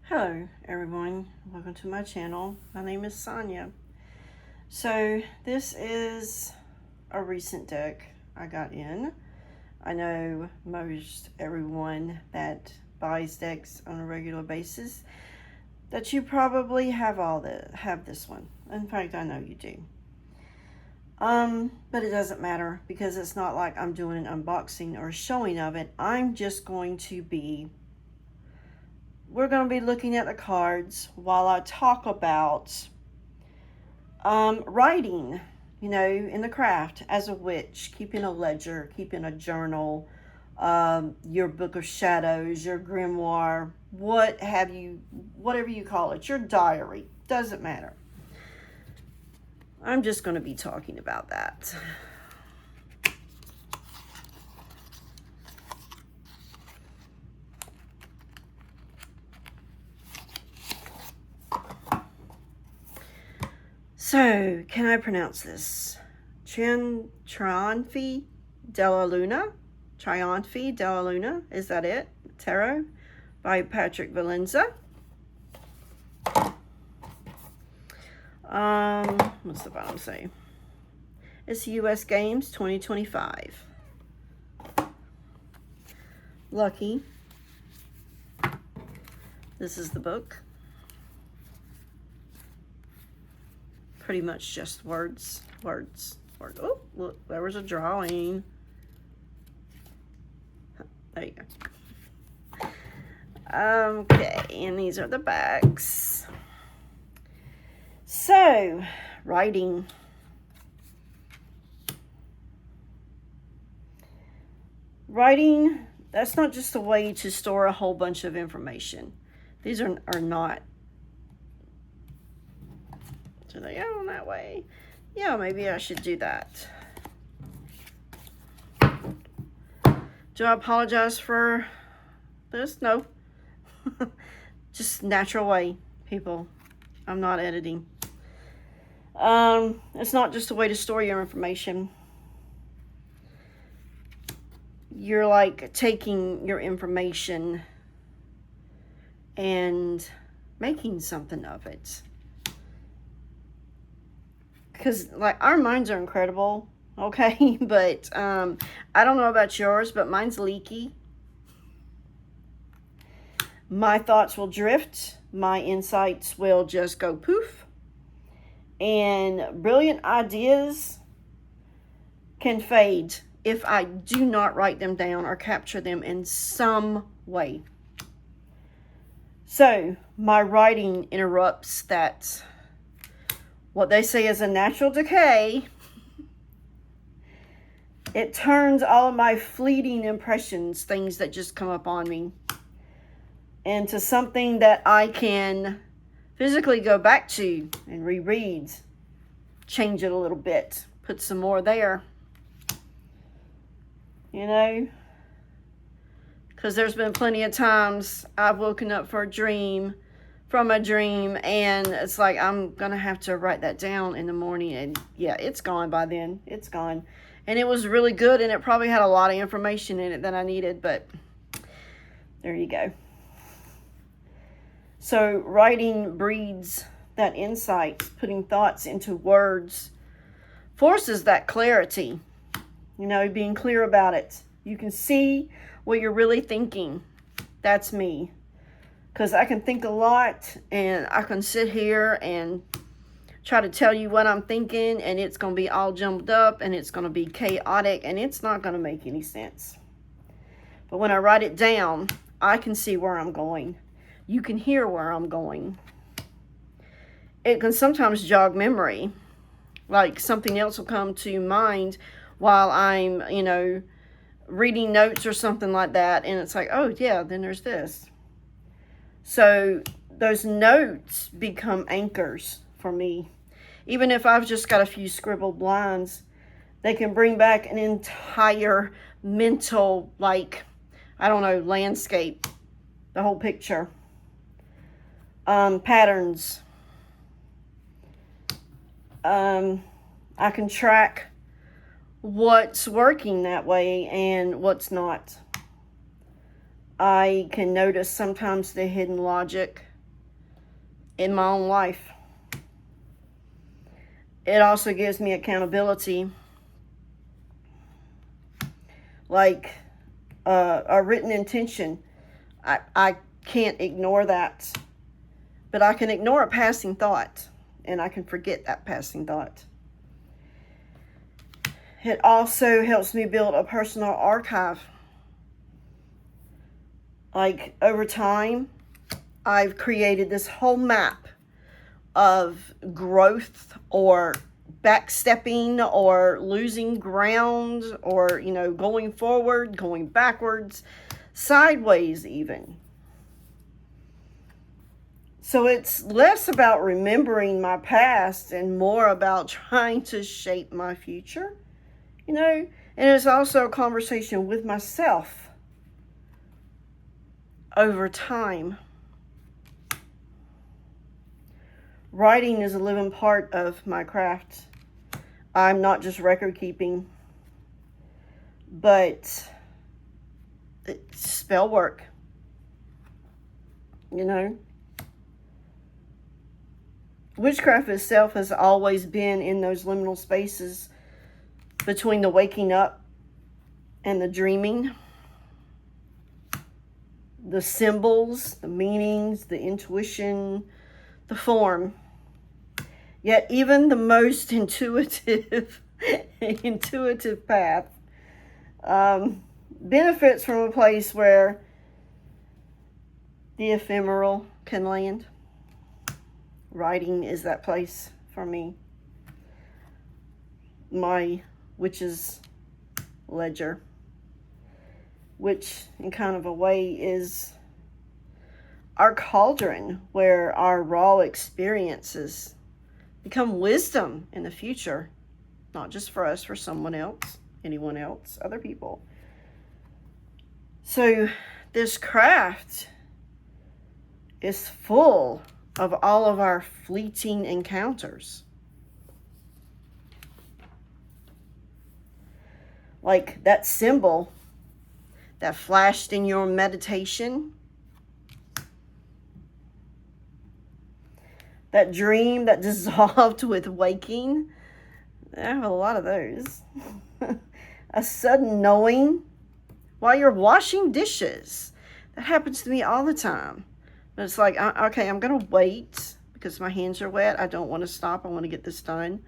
Hello everyone, welcome to my channel. My name is Sonia. So this is a recent deck I got in. I know most everyone that buys decks on a regular basis that you probably have this one. In fact, I know you do. But it doesn't matter because it's not like I'm doing an unboxing or showing of it. We're going to be looking at the cards while I talk about writing, in the craft as a witch, keeping a ledger, keeping a journal, your book of shadows, your grimoire, whatever you call it, your diary, doesn't matter. I'm just going to be talking about that. So, can I pronounce this? Trionfi della Luna? Trionfi della Luna, is that it? Tarot by Patrick Valenza. What's the bottom say? It's US Games 2025. Lucky. This is the book. Pretty much just words. Oh, look, there was a drawing. There you go. Okay, and these are the backs. So, writing. Writing, that's not just a way to store a whole bunch of information. These are not. So they go that way. Yeah, maybe I should do that. Do I apologize for this? No. Just natural way, people. I'm not editing. It's not just a way to store your information. You're like taking your information and making something of it. Because, like, our minds are incredible, okay? But I don't know about yours, but mine's leaky. My thoughts will drift. My insights will just go poof. And brilliant ideas can fade if I do not write them down or capture them in some way. So, my writing interrupts that. What they say is a natural decay. It turns all of my fleeting impressions, things that just come up on me, into something that I can physically go back to and reread, change it a little bit, put some more there. Because there's been plenty of times I've woken up from a dream, and it's like I'm gonna have to write that down in the morning, and yeah, it's gone by then. It's gone. And it was really good, and it probably had a lot of information in it that I needed, but there you go. So writing breeds that insight. Putting thoughts into words forces that clarity, being clear about it. You can see what you're really thinking. That's me. Because I can think a lot, and I can sit here and try to tell you what I'm thinking, and it's going to be all jumbled up, and it's going to be chaotic, and it's not going to make any sense. But when I write it down, I can see where I'm going. You can hear where I'm going. It can sometimes jog memory. Like something else will come to mind while I'm, reading notes or something like that, and it's like, oh, yeah, then there's this. So those notes become anchors for me. Even if I've just got a few scribbled lines, they can bring back an entire mental, landscape, the whole picture. Patterns. I can track what's working that way and what's not. I can notice sometimes the hidden logic in my own life. It also gives me accountability, like a written intention. I can't ignore that, but I can ignore a passing thought, and I can forget that passing thought. It also helps me build a personal archive. Like, over time, I've created this whole map of growth or backstepping or losing ground or, going forward, going backwards, sideways even. So it's less about remembering my past and more about trying to shape my future, and it's also a conversation with myself over time. Writing is a living part of my craft. I'm not just record keeping, but it's spell work, Witchcraft itself has always been in those liminal spaces between the waking up and the dreaming. The symbols, the meanings, the intuition, the form. Yet even the most intuitive path benefits from a place where the ephemeral can land. Writing is that place for me. My witch's ledger, which in kind of a way is our cauldron where our raw experiences become wisdom in the future, not just for us, for someone else, anyone else, other people. So this craft is full of all of our fleeting encounters. Like that symbol that flashed in your meditation, that dream that dissolved with waking. I have a lot of those. A sudden knowing while you're washing dishes. That happens to me all the time. But it's like, okay, I'm going to wait because my hands are wet. I don't want to stop. I want to get this done.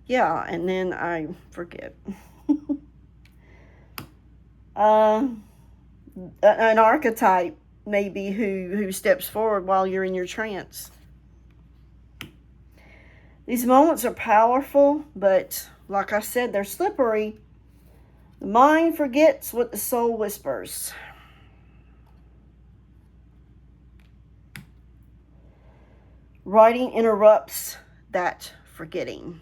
Yeah, and then I forget. An archetype maybe who steps forward while you're in your trance. These moments are powerful, but like I said, they're slippery. The mind forgets what the soul whispers. Writing interrupts that forgetting.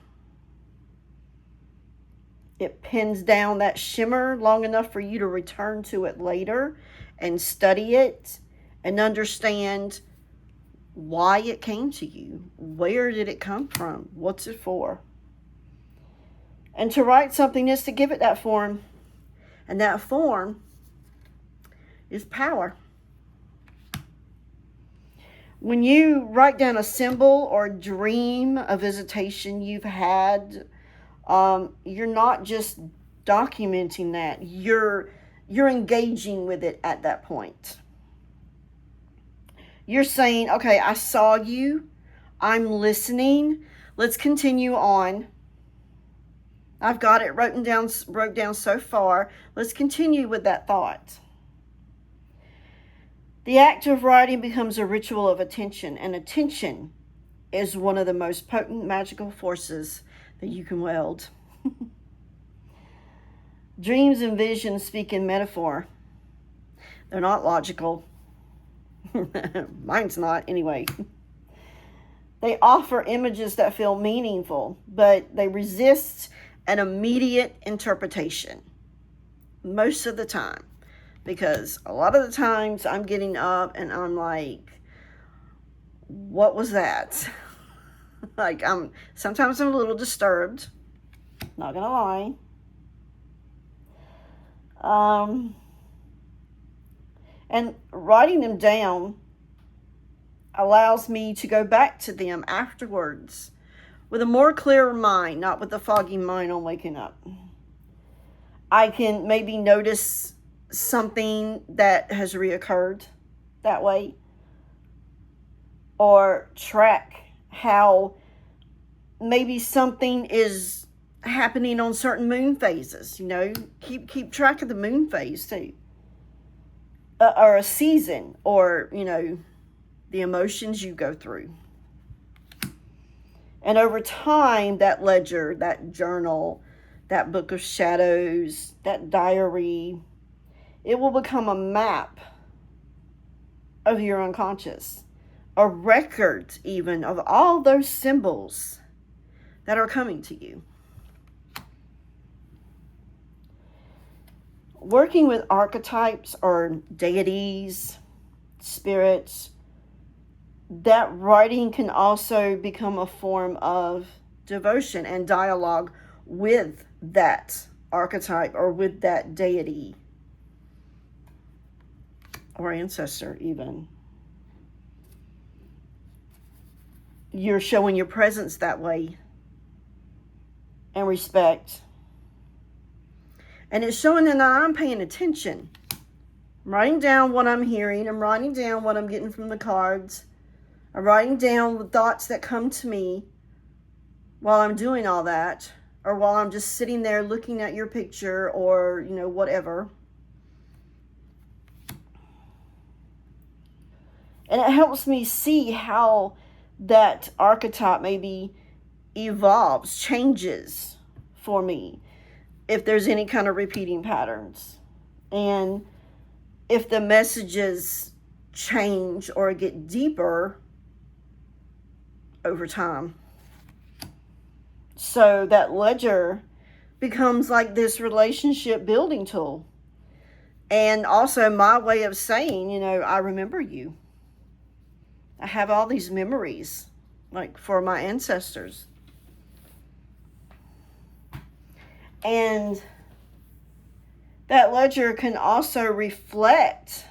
It pins down that shimmer long enough for you to return to it later and study it and understand why it came to you. Where did it come from? What's it for? And to write something is to give it that form. And that form is power. When you write down a symbol or dream, a visitation you've had, you're not just documenting that. You're engaging with it at that point. You're saying, okay, I saw you. I'm listening. Let's continue on. I've got it wrote down so far. Let's continue with that thought. The act of writing becomes a ritual of attention, and attention is one of the most potent magical forces that you can wield. Dreams and visions speak in metaphor. They're not logical. Mine's not, anyway. They offer images that feel meaningful, but they resist an immediate interpretation most of the time. Because a lot of the times I'm getting up and I'm like, what was that? Like, sometimes I'm a little disturbed. Not gonna lie. And writing them down allows me to go back to them afterwards with a more clearer mind, not with a foggy mind on waking up. I can maybe notice something that has reoccurred that way, or track how maybe something is happening on certain moon phases. Keep track of the moon phase too, or a season, or the emotions you go through. And over time, that ledger, that journal, that book of shadows, that diary, it will become a map of your unconscious, a record even of all those symbols that are coming to you. Working with archetypes or deities, spirits, that writing can also become a form of devotion and dialogue with that archetype or with that deity or ancestor even. You're showing your presence that way and respect. And it's showing that I'm paying attention. I'm writing down what I'm hearing. I'm writing down what I'm getting from the cards. I'm writing down the thoughts that come to me while I'm doing all that, or while I'm just sitting there looking at your picture, or, whatever. And it helps me see how that archetype maybe evolves, changes for me, if there's any kind of repeating patterns. And if the messages change or get deeper over time. So that ledger becomes like this relationship building tool. And also my way of saying, I remember you. I have all these memories, like for my ancestors. And that ledger can also reflect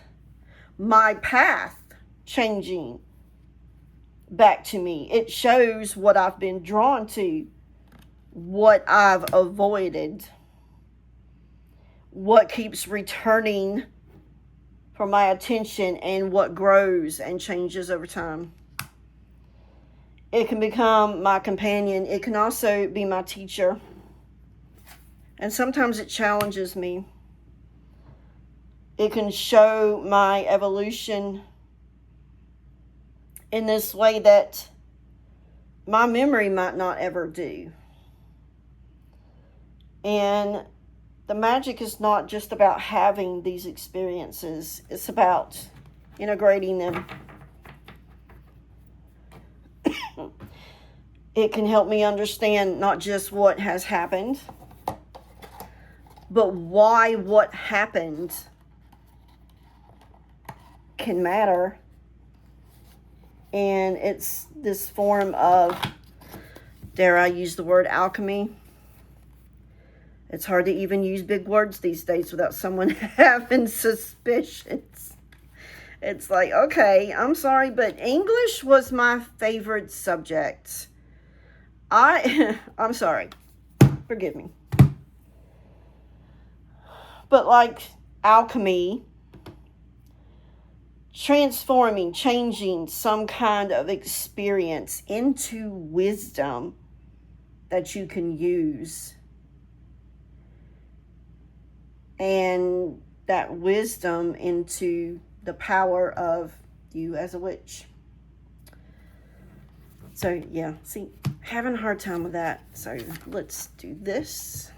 my path changing back to me. It shows what I've been drawn to, what I've avoided, what keeps returning for my attention, and what grows and changes over time. It can become my companion. It can also be my teacher. And sometimes it challenges me. It can show my evolution in this way that my memory might not ever do. And the magic is not just about having these experiences. It's about integrating them. It can help me understand not just what has happened, but why what happened can matter. And it's this form of, dare I use the word, alchemy. It's hard to even use big words these days without someone having suspicions. It's like, okay, I'm sorry, but English was my favorite subject. I'm sorry. Forgive me. But like alchemy, transforming, changing some kind of experience into wisdom that you can use. And that wisdom into the power of you as a witch. So yeah, see, having a hard time with that. So let's do this.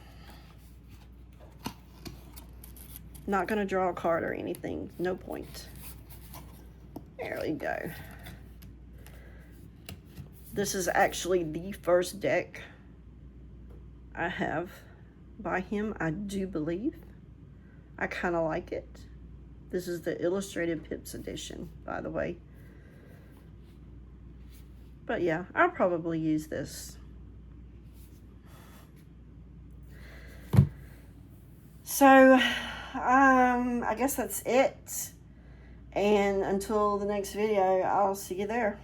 Not going to draw a card or anything. No point. There we go. This is actually the first deck I have by him, I do believe. I kind of like it. This is the Illustrated Pips edition, by the way. But yeah, I'll probably use this. So, I guess that's it. And until the next video, I'll see you there.